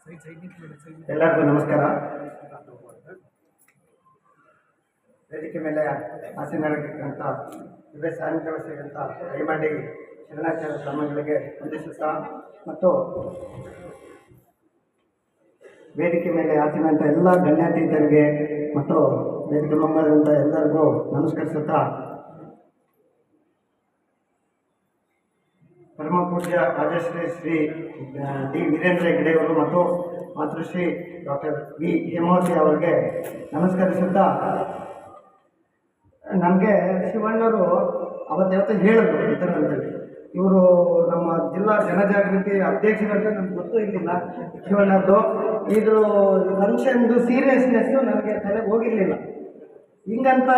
ಎಲ್ಲರಿಗೂ ನಮಸ್ಕಾರ. ವೇದಿಕೆ ಮೇಲೆ ಆಸೀನರಾಗಿರ್ತಕ್ಕಂಥ ವಿವಿಧ ಸಾನ್ನಿಧ್ಯ ವಹಿಸಿದಂಥ ದಯಮಾಡಿ ಶರಣಾಚಾರ್ಯ ಸ್ವಾಮಿಗಳಿಗೆ ವಂದಿಸುತ್ತಾ ಮತ್ತು ವೇದಿಕೆ ಮೇಲೆ ಆಸೀನಂಥ ಎಲ್ಲ ಗಣ್ಯಾತೀತರಿಗೆ ಮತ್ತು ವೇದಿಕೆ ಮುಂಭಾಗದಂಥ ಎಲ್ಲರಿಗೂ ನಮಸ್ಕರಿಸುತ್ತಾ, ಪರಮ ಪೂಜ್ಯ ರಾಜಶ್ರೀ ಶ್ರೀ ಡಿ ವೀರೇಂದ್ರ ಹೆಗ್ಗಡೆಯವರು ಮತ್ತು ಮಾತೃಶ್ರೀ ಡಾಕ್ಟರ್ ವಿ ಹೇಮಾವತಿ ಅವರಿಗೆ ನಮಸ್ಕರಿಸುತ್ತಾ, ನಮಗೆ ಶಿವಣ್ಣವರು ಅವತ್ತು ಹೇಳಿದ್ರು ಈ ಥರ ಅಂತೇಳಿ. ಇವರು ನಮ್ಮ ಜಿಲ್ಲಾ ಜನಜಾಗೃತಿ ಅಧ್ಯಕ್ಷರಂತ ನಮ್ಗೆ ಗೊತ್ತೂ ಇರಲಿಲ್ಲ ಶಿವಣ್ಣದ್ದು. ಇದು ಫಂಕ್ಷನ್ದು ಸೀರಿಯಸ್ನೆಸ್ಸು ನನಗೆ ತಲೆಗೆ ಹೋಗಿರಲಿಲ್ಲ. ಹಿಂಗಂತ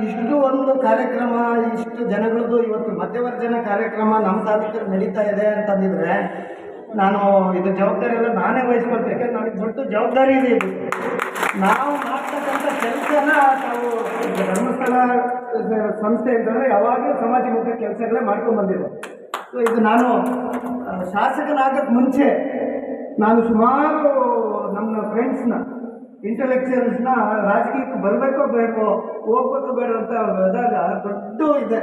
ಇಷ್ಟು ಒಂದು ಕಾರ್ಯಕ್ರಮ, ಇಷ್ಟು ಜನಗಳದ್ದು ಇವತ್ತು ಮಧ್ಯವರ್ಜನ ಕಾರ್ಯಕ್ರಮ ನಮ್ಮ ತಾಲೂಕಲ್ಲಿ ನಡೀತಾ ಇದೆ ಅಂತಂದಿದ್ರೆ ನಾನು ಇದು ಜವಾಬ್ದಾರಿ ಎಲ್ಲ ನಾನೇ ವಹಿಸ್ಕೊಳ್ತೀನಿ. ಯಾಕಂದ್ರೆ ನನಗೆ ದೊಡ್ಡ ಜವಾಬ್ದಾರಿ ಇದೆ. ಇದು ನಾವು ಮಾಡ್ತಕ್ಕಂಥ ಕೆಲಸನ ನಾವು ಧರ್ಮಸ್ಥಳ ಸಂಸ್ಥೆ ಅಂತಂದರೆ ಯಾವಾಗಲೂ ಸಮಾಜಮುಖ ಕೆಲಸಗಳೇ ಮಾಡ್ಕೊಂಡು ಬಂದಿದೆ. ಸೊ ಇದು ನಾನು ಶಾಸಕನಾಗಕ್ಕೆ ಮುಂಚೆ ನಾನು ಸುಮಾರು ನಮ್ಮ ಫ್ರೆಂಡ್ಸ್ನ ಇಂಟೆಲೆಕ್ಚುಯಲ್ಸ್ನ ರಾಜಕೀಯಕ್ಕೆ ಬರಬೇಕೋ ಬೇಡವೋ, ಹೋಗ್ಬೇಕೋ ಬೇಡ ಅಂತ ಹೋದಾಗ ದೊಡ್ಡ ಇದೆ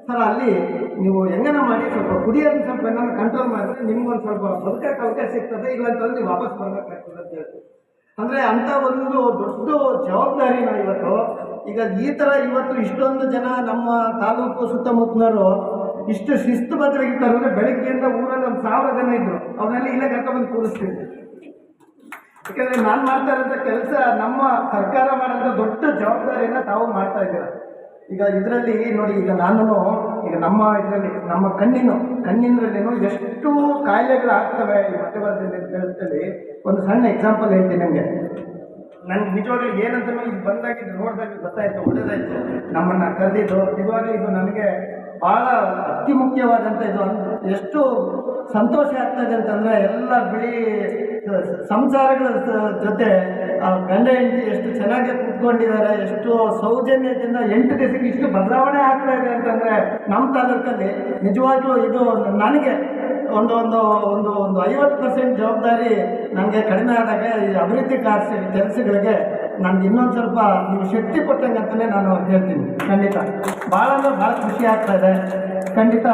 ಸರ್, ಅಲ್ಲಿ ನೀವು ಹೆಂಗನ ಮಾಡಿ ಸ್ವಲ್ಪ ಕುಡಿಯೋದನ್ನ ಸ್ವಲ್ಪ ಏನಾದ್ರು ಕಂಟ್ರೋಲ್ ಮಾಡಿದ್ರೆ ನಿಮ್ಗೊಂದು ಸ್ವಲ್ಪ ಬದುಕಕ್ಕೆ ಅವಕಾಶ ಸಿಗ್ತದೆ, ಇಲ್ಲಾಂತಂದ್ರೆ ನೀವು ವಾಪಸ್ ಬರಬೇಕಾಗ್ತದೆ ಅಂತ ಹೇಳ್ತೀವಿ. ಅಂದರೆ ಅಂಥ ಒಂದು ದೊಡ್ಡ ಜವಾಬ್ದಾರಿನ ಇವತ್ತು ಈಗ ಈ ಥರ ಇವತ್ತು ಇಷ್ಟೊಂದು ಜನ ನಮ್ಮ ತಾಲೂಕು ಸುತ್ತಮುತ್ತಲರು ಇಷ್ಟು ಶಿಸ್ತುಬದ್ಧರಾಗಿರ್ತಾರೆ ಅಂದರೆ ಬೆಳಗ್ಗೆಯಿಂದ ಊರಲ್ಲಿ ಒಂದು 1000 ಜನ ಇದ್ದರು, ಅವನ್ನೆಲ್ಲ ಇಲ್ಲೇ ಕರ್ಕೊಂಡ್ಬಂದು ಕೂರಿಸ್ತಿದ್ದೆ. ಯಾಕಂದರೆ ನಾನು ಮಾಡ್ತಾ ಇರೋಂಥ ಕೆಲಸ ನಮ್ಮ ಸರ್ಕಾರ ಮಾಡೋಂಥ ದೊಡ್ಡ ಜವಾಬ್ದಾರಿಯನ್ನು ತಾವು ಮಾಡ್ತಾ ಇದ್ದೀರ. ಈಗ ಇದರಲ್ಲಿ ನೋಡಿ, ಈಗ ನಾನು ಈಗ ನಮ್ಮ ಇದರಲ್ಲಿ ನಮ್ಮ ಕಣ್ಣಿನಲ್ಲಿನೂ ಎಷ್ಟು ಕಾಯಿಲೆಗಳಾಗ್ತವೆ ಈ ಮಧ್ಯವರ್ತಿ ಒಂದು ಸಣ್ಣ ಎಕ್ಸಾಂಪಲ್ ಹೇಳ್ತೀನಿ ನಿಮಗೆ. ನನಗೆ ನಿಜವಾಗ್ಲೂ ಏನಂತ ಇದು ಬಂದಾಗಿದ್ದು ನೋಡಿದಾಗ ಗೊತ್ತಾಯಿತು, ಒಳ್ಳೆಯದಾಯಿತು ನಮ್ಮನ್ನು ಕರೆದಿದ್ದು. ನಿಜವಾಗ್ಲೂ ಇದು ನನಗೆ ಭಾಳ ಅತಿ ಮುಖ್ಯವಾದಂಥ ಇದು. ಎಷ್ಟು ಸಂತೋಷ ಆಗ್ತದೆ ಅಂತಂದರೆ ಎಲ್ಲ ಬಿಳಿ ಸಂಸಾರಗಳ ಜೊತೆ ಗಂಡ ಹೆಂಡತಿ ಎಷ್ಟು ಚೆನ್ನಾಗಿ ಕೂತ್ಕೊಂಡಿದ್ದಾರೆ, ಎಷ್ಟು ಸೌಜನ್ಯದಿಂದ 8 ದಿವಸಕ್ಕೆ ಇಷ್ಟು ಬದಲಾವಣೆ ಆಗ್ತಾ ಇದೆ ಅಂತಂದರೆ ನಮ್ಮ ತಾಲೂಕಲ್ಲಿ ನಿಜವಾಗ್ಲೂ ಇದು ನನಗೆ ಒಂದು 50% ಜವಾಬ್ದಾರಿ ನನಗೆ ಕಡಿಮೆ ಆದಾಗ ಈ ಅಭಿವೃದ್ಧಿ ಕೆಲಸಗಳಿಗೆ ನನಗೆ ಇನ್ನೊಂದು ಸ್ವಲ್ಪ ನೀವು ಶಕ್ತಿ ಕೊಟ್ಟಂಗೆ ಅಂತಲೇ ನಾನು ಹೇಳ್ತೀನಿ. ಖಂಡಿತ ಭಾಳ ಅಂದರೆ ಭಾಳ ಖುಷಿ ಆಗ್ತಾ ಇದೆ. ಖಂಡಿತ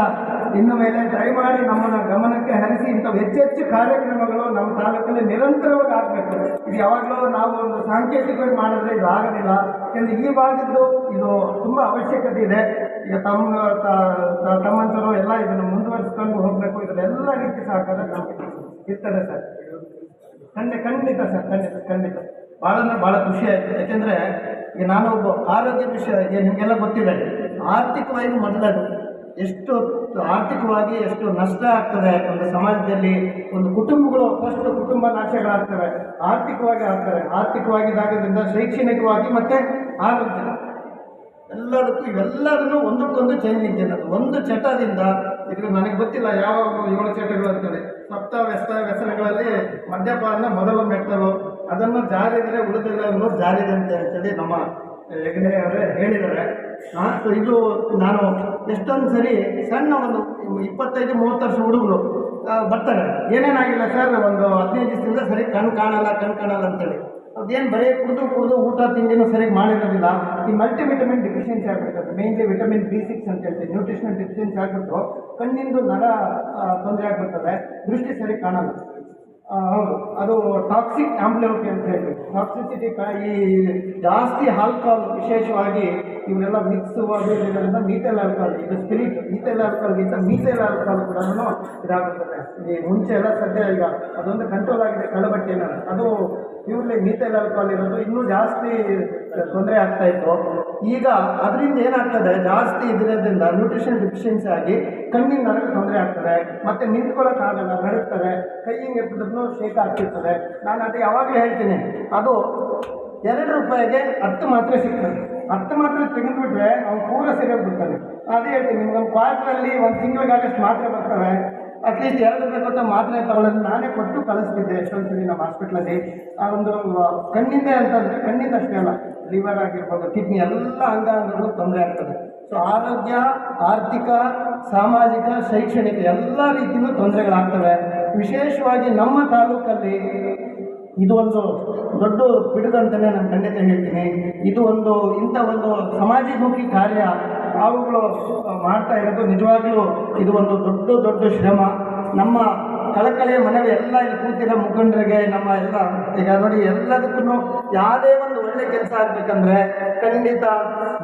ಇನ್ನು ಮೇಲೆ ದಯಮಾಡಿ ನಮ್ಮನ್ನು ಗಮನಕ್ಕೆ ಹರಿಸಿ ಇಂಥ ಹೆಚ್ಚೆಚ್ಚು ಕಾರ್ಯಕ್ರಮಗಳು ನಮ್ಮ ತಾಲೂಕಲ್ಲಿ ನಿರಂತರವಾಗಿ ಆಗಬೇಕು. ಇದು ಯಾವಾಗಲೂ ನಾವು ಒಂದು ಸಾಂಕೇತಿಕವಾಗಿ ಮಾಡಿದ್ರೆ ಇದು ಆಗೋದಿಲ್ಲ. ಯಾಕೆಂದರೆ ಈ ಭಾಗದ್ದು ಇದು ತುಂಬ ಅವಶ್ಯಕತೆ ಇದೆ. ಈಗ ತಮ್ಮಂತರು ಎಲ್ಲ ಇದನ್ನು ಮುಂದುವರಿಸ್ಕೊಂಡು ಹೋಗಬೇಕು. ಇದನ್ನೆಲ್ಲ ರೀತಿ ಸಹಕಾರ ನಮಗೆ ಇರ್ತದೆ ಸರ್. ಖಂಡಿತ ಸರ್, ಖಂಡಿತ ಭಾಳ ಅಂದರೆ ಭಾಳ ಖುಷಿ ಆಯಿತು. ಯಾಕೆಂದರೆ ಈಗ ನಾನು ಒಬ್ಬ ಆರೋಗ್ಯ ವಿಷಯ ನಿಮಗೆಲ್ಲ ಗೊತ್ತಿದೆ. ಆರ್ಥಿಕವಾಗಿ ಮೊದಲದು ಎಷ್ಟು ಆರ್ಥಿಕವಾಗಿ ಎಷ್ಟು ನಷ್ಟ ಆಗ್ತದೆ ಒಂದು ಸಮಾಜದಲ್ಲಿ, ಒಂದು ಕುಟುಂಬಗಳು ಫಸ್ಟ್ ಕುಟುಂಬ ನಾಶಗಳಾಗ್ತವೆ, ಆರ್ಥಿಕವಾಗಿ ಆಗ್ತವೆ. ಆರ್ಥಿಕವಾಗಿದ್ದಾಗೋದ್ರಿಂದ ಶೈಕ್ಷಣಿಕವಾಗಿ ಮತ್ತು ಆರೋಗ್ಯ ಎಲ್ಲದಕ್ಕೂ ಇವೆಲ್ಲದನ್ನು ಒಂದಕ್ಕೊಂದು ಚೈನ್ ಲಿಂಕ್ ಅನ್ನೋದು ಒಂದು ಚಟದಿಂದ. ಇದು ನನಗೆ ಗೊತ್ತಿಲ್ಲ ಯಾವ 7 ಚಟಗಳು ಅಂತೇಳಿ. ಸಪ್ತ ವ್ಯಸನಗಳಲ್ಲಿ ಮದ್ಯಪಾನ ಮೊದಲು ಮೆಟ್ಟಲು, ಅದನ್ನು ಜಾರಿದರೆ ಉಳಿದೆಲ್ಲವನ್ನು ಜಾರಿದೆ ಅಂತ ಹೇಳಿ ನಮ್ಮ ಹೆಗ್ಗಡೆ ಅವರೇ ಹೇಳಿದ್ದಾರೆ. ಸೊ ಇದು ನಾನು ಎಷ್ಟೊಂದು ಸರಿ ಸಣ್ಣ ಒಂದು 25-30 ವರ್ಷ ಹುಡುಗರು ಬರ್ತಾರೆ, ಏನೇನಾಗಿಲ್ಲ ಸರ್, ಒಂದು 15 ದಿವಸದಿಂದ ಸರಿ ಕಣ್ಣು ಕಾಣಲ್ಲ ಅಂತೇಳಿ. ಅದೇನು ಬರೀ ಕುಡಿದು ಊಟ ತಿಂಡಿನೂ ಸರಿಯಾಗಿ ಮಾಡಿರೋದಿಲ್ಲ. ಈ ಮಲ್ಟಿವಿಟಮಿನ್ ಡಿಫಿಷಿಯನ್ಸಿ ಆಗಿಬಿಡ್ತದೆ. ಮೇನ್ಲಿ ವಿಟಮಿನ್ B6 ಅಂತ ಹೇಳ್ತೀವಿ, ನ್ಯೂಟ್ರಿಷನಲ್ ಡಿಫಿಷಿಯನ್ಸಿ ಆಗಿಬಿಟ್ಟು ಕಣ್ಣಿಂದು ನರ ತೊಂದರೆ ಆಗಿಬಿಡ್ತದೆ, ದೃಷ್ಟಿ ಸರಿ ಕಾಣಲ್ಲ. ಹೌದು, ಅದು ಟಾಕ್ಸಿಕ್ ಆಂಬ್ಲಿಯೋಪಿ ಅಂತ ಹೇಳಿ. ಟಾಕ್ಸಿಸಿಟಿ ಈ ಜಾಸ್ತಿ ಆಲ್ಕೋಹಾಲ್, ವಿಶೇಷವಾಗಿ ಇವರೆಲ್ಲ ಮಿಕ್ಸ್ ಇದರಿಂದ ಮೀಥೈಲ್ ಆಲ್ಕೋಹಾಲ್, ಇದು ಸ್ಪಿರಿಟ್ ಈಥೈಲ್ ಆಲ್ಕೋಹಾಲ್ಗಿಂತ ಮೀಥೈಲ್ ಆಲ್ಕೋಹಾಲ್ ಕೂಡ ಇದಾಗುತ್ತದೆ. ಈ ಮುಂಚೆ ಎಲ್ಲ ಸದ್ಯ ಈಗ ಅದೊಂದು ಕಂಟ್ರೋಲ್ ಆಗಿದೆ ಕಳ್ಳಬಟ್ಟೆನ, ಅದು ಪ್ಯೂರ್ಲಿ ಮೀಥೈಲ್ ಆಲ್ಕೋಹಾಲ್ ಇರೋದು ಇನ್ನೂ ಜಾಸ್ತಿ ತೊಂದರೆ ಆಗ್ತಾಯಿತ್ತು. ಈಗ ಅದರಿಂದ ಏನಾಗ್ತದೆ, ಜಾಸ್ತಿ ಇದಿರೋದ್ರಿಂದ ನ್ಯೂಟ್ರಿಷನ್ ಡಿಫಿಷಿಯನ್ಸಿ ಆಗಿ ಕಣ್ಣಿನ ನರಗೆ ತೊಂದರೆ ಆಗ್ತದೆ, ಮತ್ತು ನಿಂತ್ಕೊಳ್ಳೋಕ್ಕಾಗಲ್ಲ, ನಡುತ್ತಾರೆ, ಕೈ ಹಿಂಗೆ ಎತ್ತಿದ್ರೂ ಶೇಕ್ ಆಗ್ತಿರ್ತದೆ. ನಾನು ಅದು ಯಾವಾಗಲೂ ಹೇಳ್ತೀನಿ, ಅದು ₹2ಗೆ 10 ಮಾತ್ರೆ ಸಿಗ್ತದೆ. 10 ಮಾತ್ರೆ ತೆಗೆದುಬಿಟ್ರೆ ಅವ್ನು ಪೂರ ಸರಿಯಾಗಿ ಬಿಡ್ತಾನೆ. ಅದೇ ಹೇಳ್ತೀನಿ, ನಿಮ್ಗೊಂದು ಕ್ವಾರ್ಟ್ರಲ್ಲಿ 1 ತಿಂಗಳಿಗಾಗಷ್ಟು ಮಾತ್ರೆ ಬರ್ತವೆ. ಅಟ್ಲೀಸ್ಟ್ ₹2 ಕೊಟ್ಟ ಮಾತ್ರೆ ತಗೊಳ್ಳೋದು ನಾನೇ ಕೊಟ್ಟು ಕಳಿಸ್ತಿದ್ದೆ ಎಷ್ಟೊಂದು ಸರಿ ನಮ್ಮ ಹಾಸ್ಪಿಟ್ಲಲ್ಲಿ. ಆ ಒಂದು ಕಣ್ಣಿಂದೆ ಅಂತಂದರೆ ಕಣ್ಣಿಂದಷ್ಟೇ ಅಲ್ಲ, ಲಿವರ್ ಆಗಿರ್ಬೋದು, ಕಿಡ್ನಿ ಎಲ್ಲ ಅಂಗಾಂಗಗಳು ತೊಂದರೆ ಆಗ್ತದೆ. ಸೊ ಆರೋಗ್ಯ, ಆರ್ಥಿಕ, ಸಾಮಾಜಿಕ, ಶೈಕ್ಷಣಿಕ ಎಲ್ಲ ರೀತಿಯೂ ತೊಂದರೆಗಳಾಗ್ತವೆ. ವಿಶೇಷವಾಗಿ ನಮ್ಮ ತಾಲೂಕಲ್ಲಿ ಇದು ಒಂದು ದೊಡ್ಡ ಪಿಡುಗು ಅಂತಲೇ ನಾನು ಖಂಡಿತ ಹೇಳ್ತೀನಿ. ಇದು ಇಂಥ ಒಂದು ಸಮಾಜಮುಖಿ ಕಾರ್ಯ ತಾವುಗಳು ಮಾಡ್ತಾ ಇರೋದು ನಿಜವಾಗ್ಲೂ ಇದು ಒಂದು ದೊಡ್ಡ ಶ್ರಮ. ನಮ್ಮ ಕಳಕಳಿಯ ಮನವಿ ಎಲ್ಲ ಇಲ್ಲಿ ಕೂತಿರೋ ಮುಖಂಡರಿಗೆ, ನಮ್ಮ ಎಲ್ಲ ಈಗ ನೋಡಿ ಎಲ್ಲದಕ್ಕೂ ಯಾವುದೇ ಒಂದು ಒಳ್ಳೆ ಕೆಲಸ ಆಗಬೇಕಂದ್ರೆ ಖಂಡಿತ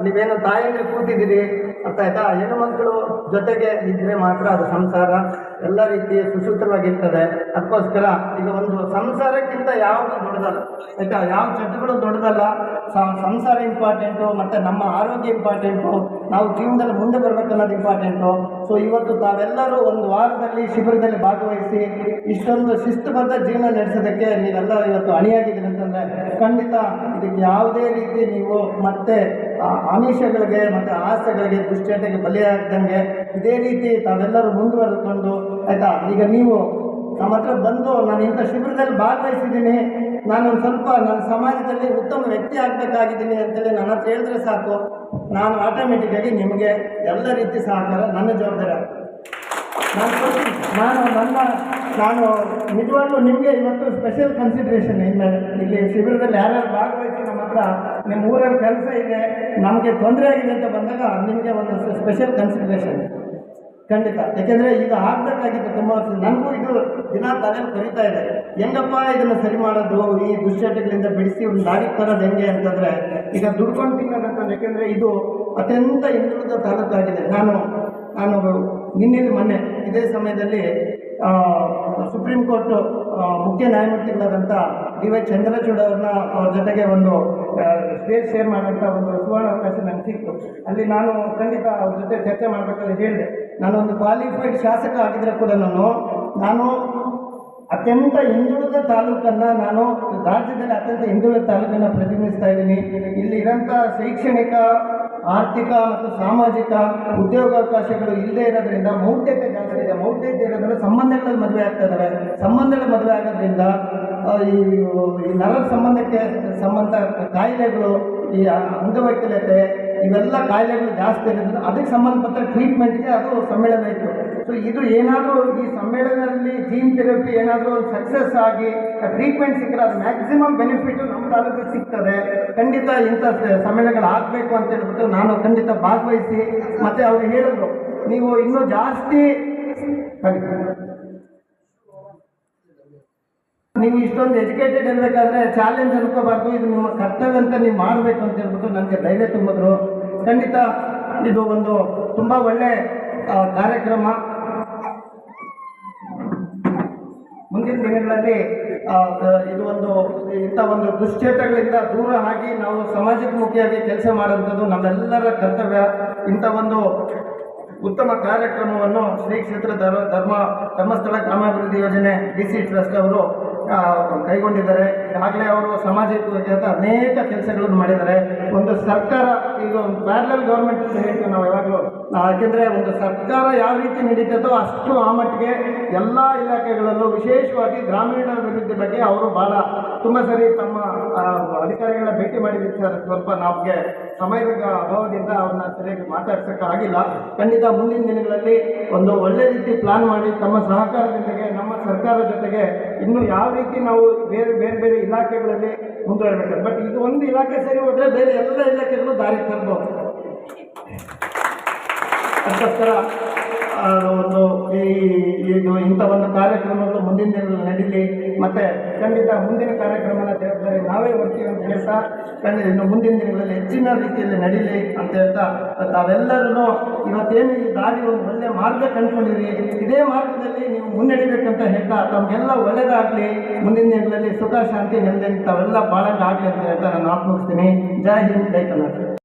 ನೀವೇನು ತಾಯಿಯಲ್ಲಿ ಕೂತಿದ್ದೀರಿ ಅರ್ಥ ಆಯ್ತಾ, ಹೆಣ್ಣು ಮಕ್ಕಳು ಜೊತೆಗೆ ಇದ್ದರೆ ಮಾತ್ರ ಅದು ಸಂಸಾರ ಎಲ್ಲ ರೀತಿ ಸುಸೂತ್ರವಾಗಿರ್ತದೆ. ಅದಕ್ಕೋಸ್ಕರ ಈಗ ಒಂದು ಸಂಸಾರಕ್ಕಿಂತ ಯಾವುದು ದೊಡ್ಡದಲ್ಲ ಆಯಿತಾ, ಯಾವ ಚಟಗಳು ದೊಡ್ಡದಲ್ಲ. ಸಂಸಾರ ಇಂಪಾರ್ಟೆಂಟು, ಮತ್ತು ನಮ್ಮ ಆರೋಗ್ಯ ಇಂಪಾರ್ಟೆಂಟು, ನಾವು ಜೀವನದಲ್ಲಿ ಮುಂದೆ ಬರಬೇಕನ್ನೋದು ಇಂಪಾರ್ಟೆಂಟು. ಸೊ ಇವತ್ತು ತಾವೆಲ್ಲರೂ ಒಂದು ವಾರದಲ್ಲಿ ಶಿಬಿರದಲ್ಲಿ ಭಾಗವಹಿಸಿ ಇಷ್ಟೊಂದು ಶಿಸ್ತುಬದ್ಧ ಜೀವನ ನಡೆಸೋದಕ್ಕೆ ನೀವೆಲ್ಲ ಇವತ್ತು ಅಣಿಯಾಗಿದ್ದೀರಿ ಅಂತಂದರೆ ಖಂಡಿತ ಇದಕ್ಕೆ ಯಾವುದೇ ರೀತಿ ನೀವು ಮತ್ತೆ ಆಮಿಷಗಳಿಗೆ ಮತ್ತು ಆಸೆಗಳಿಗೆ ದುಶ್ಚಟಕ್ಕೆ ಬಲಿಯಾಗದಂಗೆ ಇದೇ ರೀತಿ ತಾವೆಲ್ಲರೂ ಮುಂದುವರೆದುಕೊಂಡು ಆಯಿತಾ. ಈಗ ನೀವು ನಮ್ಮ ಹತ್ರ ಬಂದು ನಾನು ಇಂಥ ಶಿಬಿರದಲ್ಲಿ ಭಾಗವಹಿಸಿದ್ದೀನಿ, ನಾನೊಂದು ಸ್ವಲ್ಪ ನನ್ನ ಸಮಾಜದಲ್ಲಿ ಉತ್ತಮ ವ್ಯಕ್ತಿ ಆಗಬೇಕಾಗಿದ್ದೀನಿ ಅಂತೇಳಿ ನನ್ನ ಹತ್ರ ಹೇಳಿದ್ರೆ ಸಾಕು, ನಾನು ಆಟೋಮೆಟಿಕ್ಕಾಗಿ ನಿಮಗೆ ಎಲ್ಲ ರೀತಿ ಸಹಕಾರ ನನ್ನ ಜವಾಬ್ದಾರಿ ಆಗ್ತದೆ. ನಾನು ನಿಜವಾಗ್ಲೂ ನಿಮಗೆ ಇವತ್ತು ಸ್ಪೆಷಲ್ ಕನ್ಸಿಡ್ರೇಷನ್ ಇನ್ಮೇಲೆ ಇಲ್ಲಿ ಶಿಬಿರದಲ್ಲಿ ಯಾರ್ಯಾರು ಭಾಗವಹಿಸಿ ನಮ್ಮ ಹತ್ರ ನಿಮ್ಮ ಊರಲ್ಲಿ ಕೆಲಸ ಇದೆ, ನಮಗೆ ತೊಂದರೆ ಆಗಿದೆ ಅಂತ ಬಂದಾಗ ನಿಮಗೆ ಒಂದು ಸ್ಪೆಷಲ್ ಕನ್ಸಿಡ್ರೇಷನ್ ಖಂಡಿತ. ಯಾಕೆಂದರೆ ಈಗ ಆಗಬೇಕಾಗಿತ್ತು ತುಂಬ ವರ್ಷ. ನನಗೂ ಇದು ದಿನ ತಲೆಯಲ್ಲಿ ಕರೀತಾ ಇದೆ, ಹೆಂಗಪ್ಪ ಇದನ್ನು ಸರಿ ಮಾಡೋದು, ಈ ದುಶ್ಚಟಗಳಿಂದ ಬಿಡಿಸಿ ಒಂದು ದಾರಿಗೆ ತರೋದು ಹೆಂಗೆ ಅಂತಂದರೆ ಈಗ ದುಡ್ಕೊಂಡು ತಿನ್ನೋದಂತಂದ್ರೆ. ಯಾಕೆಂದರೆ ಇದು ಅತ್ಯಂತ ಹಿಂದುಳಿದ ತಾಲೂಕಾಗಿದೆ. ನಾನು ಮೊನ್ನೆ ಇದೇ ಸಮಯದಲ್ಲಿ ಸುಪ್ರೀಂ ಕೋರ್ಟು ಮುಖ್ಯ ನ್ಯಾಯಮೂರ್ತಿಗಳಾದಂಥ ಡಿ.ವೈ. ಚಂದ್ರಚೂಡ್ ಅವ್ರ ಜೊತೆಗೆ ಒಂದು ಸ್ಟೇಜ್ ಶೇರ್ ಮಾಡೋಂಥ ಒಂದು ಸುವರ್ಣ ಅವಕಾಶ ನನಗೆ ಸಿಕ್ತು. ಅಲ್ಲಿ ನಾನು ಖಂಡಿತ ಅವ್ರ ಜೊತೆ ಚರ್ಚೆ ಮಾಡಬೇಕಾದ್ರೆ ಹೇಳಿದೆ, ನಾನೊಂದು ಕ್ವಾಲಿಫೈಡ್ ಶಾಸಕ ಆಗಿದ್ದರೆ ಕೂಡ ನಾನು ಅತ್ಯಂತ ಹಿಂದುಳಿದ ತಾಲೂಕನ್ನು, ನಾನು ರಾಜ್ಯದಲ್ಲಿ ಅತ್ಯಂತ ಹಿಂದುಳಿದ ತಾಲೂಕನ್ನು ಪ್ರತಿನಿಧಿಸ್ತಾ ಇದ್ದೀನಿ. ಇಲ್ಲಿರೋಂಥ ಶೈಕ್ಷಣಿಕ, ಆರ್ಥಿಕ ಮತ್ತು ಸಾಮಾಜಿಕ ಉದ್ಯೋಗಾವಕಾಶಗಳು ಇಲ್ಲದೆ ಇರೋದ್ರಿಂದ ಮೌಢ್ಯತೆ ಜಾಸ್ತಿ ಇದೆ. ಮೌಢ್ಯತೆ ಇರೋದ್ರಿಂದ ಸಂಬಂಧಗಳಲ್ಲಿ ಮದುವೆ ಆಗ್ತಾ ಇದ್ದಾವೆ. ಸಂಬಂಧಗಳ ಮದುವೆ ಆಗೋದ್ರಿಂದ ಈ ನರದ ಸಂಬಂಧ ಕಾಯಿಲೆಗಳು, ಈ ಅಂಗವೈಕಲ್ಯತೆ, ಇವೆಲ್ಲ ಕಾಯಿಲೆಗಳು ಜಾಸ್ತಿ ಇರೋದ್ರಿಂದ ಅದಕ್ಕೆ ಸಂಬಂಧಪಟ್ಟ ಟ್ರೀಟ್ಮೆಂಟ್ಗೆ ಅದು ಸಮ್ಮೇಳನ ಇತ್ತು. ಸೊ ಇದು ಏನಾದರೂ ಈ ಸಮ್ಮೇಳನದಲ್ಲಿ ಜೀನ್ ಥೆರಪಿ ಏನಾದರೂ ಸಕ್ಸಸ್ ಆಗಿ ಟ್ರೀಟ್ಮೆಂಟ್ ಸಿಕ್ಕರೆ ಅದು ಮ್ಯಾಕ್ಸಿಮಮ್ ಬೆನಿಫಿಟ್ಟು ನಮ್ಮ ತಾಲೂಕಿಗೆ ಸಿಗ್ತದೆ. ಖಂಡಿತ ಇಂಥ ಸಮ್ಮೇಳನಗಳು ಆಗಬೇಕು ಅಂತ ಹೇಳ್ಬಿಟ್ಟು ನಾನು ಖಂಡಿತ ಭಾಗವಹಿಸಿ, ಮತ್ತು ಅವ್ರು ಹೇಳಿದ್ರು ನೀವು ಇನ್ನೂ ಜಾಸ್ತಿ ನೀವು ಇಷ್ಟೊಂದು ಎಜುಕೇಟೆಡ್ ಇರಬೇಕಾದ್ರೆ ಚಾಲೆಂಜ್ ಅನ್ಕೋಬಾರ್ದು, ಇದು ನಿಮ್ಮ ಕರ್ತವ್ಯ ಅಂತ ನೀವು ಮಾಡಬೇಕು ಅಂತ ಹೇಳ್ಬಿಟ್ಟು ನನಗೆ ಧೈರ್ಯ ತುಂಬಿದ್ರು. ಖಂಡಿತ ಇದು ಒಂದು ತುಂಬ ಒಳ್ಳೆ ಕಾರ್ಯಕ್ರಮ. ಮುಂದಿನ ದಿನಗಳಲ್ಲಿ ಇದು ಇಂಥ ಒಂದು ದುಶ್ಚಟಗಳಿಂದ ದೂರ ಆಗಿ ನಾವು ಸಮಾಜಮುಖಿಯಾಗಿ ಕೆಲಸ ಮಾಡುವಂಥದ್ದು ನಮ್ಮೆಲ್ಲರ ಕರ್ತವ್ಯ. ಇಂಥ ಒಂದು ಉತ್ತಮ ಕಾರ್ಯಕ್ರಮವನ್ನು ಶ್ರೀ ಕ್ಷೇತ್ರ ಧರ್ಮಸ್ಥಳ ಗ್ರಾಮಾಭಿವೃದ್ಧಿ ಯೋಜನೆ DC ಟ್ರಸ್ಟ್ ಅವರು ಕೈಗೊಂಡಿದ್ದಾರೆ. ಈಗಾಗಲೇ ಅವರು ಸಮಾಜಕ್ಕೆ ಅನೇಕ ಕೆಲಸಗಳನ್ನು ಮಾಡಿದ್ದಾರೆ. ಒಂದು ಸರ್ಕಾರ ಈಗ ಒಂದು ಪ್ಯಾರಲಲ್ ಗೌರ್ಮೆಂಟ್ ಅಂತ ಹೇಳ್ತೀವಿ ನಾವು ಯಾವಾಗಲೂ, ಯಾಕೆಂದರೆ ಒಂದು ಸರ್ಕಾರ ಯಾವ ರೀತಿ ನಡೀತದೋ ಅಷ್ಟು ಆ ಮಟ್ಟಿಗೆ ಎಲ್ಲ ಇಲಾಖೆಗಳಲ್ಲೂ ವಿಶೇಷವಾಗಿ ಗ್ರಾಮೀಣಾಭಿವೃದ್ಧಿ ಬಗ್ಗೆ ಅವರು ಭಾಳ ತುಂಬ ಸರಿ ತಮ್ಮ ಅಧಿಕಾರಿಗಳ ಭೇಟಿ ಮಾಡಿದ್ದೀವಿ ಸರ್. ಸ್ವಲ್ಪ ನಮಗೆ ಸಮಯದ ಅಭಾವದಿಂದ ಅವ್ರನ್ನ ಸರಿಯಾಗಿ ಮಾತಾಡ್ಸೋಕ್ಕಾಗಿಲ್ಲ. ಖಂಡಿತ ಮುಂದಿನ ದಿನಗಳಲ್ಲಿ ಒಂದು ಒಳ್ಳೆ ರೀತಿ ಪ್ಲಾನ್ ಮಾಡಿ ತಮ್ಮ ಸಹಕಾರದೊಂದಿಗೆ ನಮ್ಮ ಸರ್ಕಾರದ ಜೊತೆಗೆ ಇನ್ನೂ ಯಾವ ರೀತಿ ನಾವು ಬೇರೆ ಇಲಾಖೆಗಳಲ್ಲಿ ಮುಂದುವರಬೇಕು. ಬಟ್ ಇದು ಒಂದು ಇಲಾಖೆ ಸರಿ ಹೋದರೆ ಬೇರೆ ಎಲ್ಲ ಇಲಾಖೆಗಳು ದಾರಿ ತರ್ಬೋದು. ಅದಕ್ಕೋಸ್ಕರ ಇದು ಇಂಥ ಒಂದು ಕಾರ್ಯಕ್ರಮಗಳು ಮುಂದಿನ ದಿನಗಳಲ್ಲಿ ನಡೀಲಿ, ಮತ್ತು ಖಂಡಿತ ಮುಂದಿನ ಕಾರ್ಯಕ್ರಮನ ಜವಾಬ್ದಾರಿ ನಾವೇ ಹೊರ್ತೀವಿ ಅಂತ ಹೇಳ್ತಾ, ಖಂಡಿತ ಇನ್ನು ಮುಂದಿನ ದಿನಗಳಲ್ಲಿ ಹೆಚ್ಚಿನ ರೀತಿಯಲ್ಲಿ ನಡೀಲಿ ಅಂತ ಹೇಳ್ತಾ, ತಾವೆಲ್ಲರೂ ಇವತ್ತೇನು ಈ ದಾರಿ ಒಂದು ಒಳ್ಳೆಯ ಮಾರ್ಗ ಕಂಡುಕೊಂಡಿರಿ, ಇದೇ ಮಾರ್ಗದಲ್ಲಿ ನೀವು ಮುನ್ನಡಿಬೇಕಂತ ಹೇಳ್ತಾ ತಮಗೆಲ್ಲ ಒಳ್ಳೆಯದಾಗಲಿ, ಮುಂದಿನ ದಿನಗಳಲ್ಲಿ ಸುಖ ಶಾಂತಿ ನೆಮ್ಮದಿ ತಾವೆಲ್ಲ ಬಾಳಂಗೆ ಆಗಲಿ ಅಂತ ಹೇಳ್ತಾ ನಾನು ಮಾತು ಮುಗಿಸ್ತೀನಿ. ಜೈ ಹಿಂದ್, ಜೈ ಕರ್ನಾಟಕ.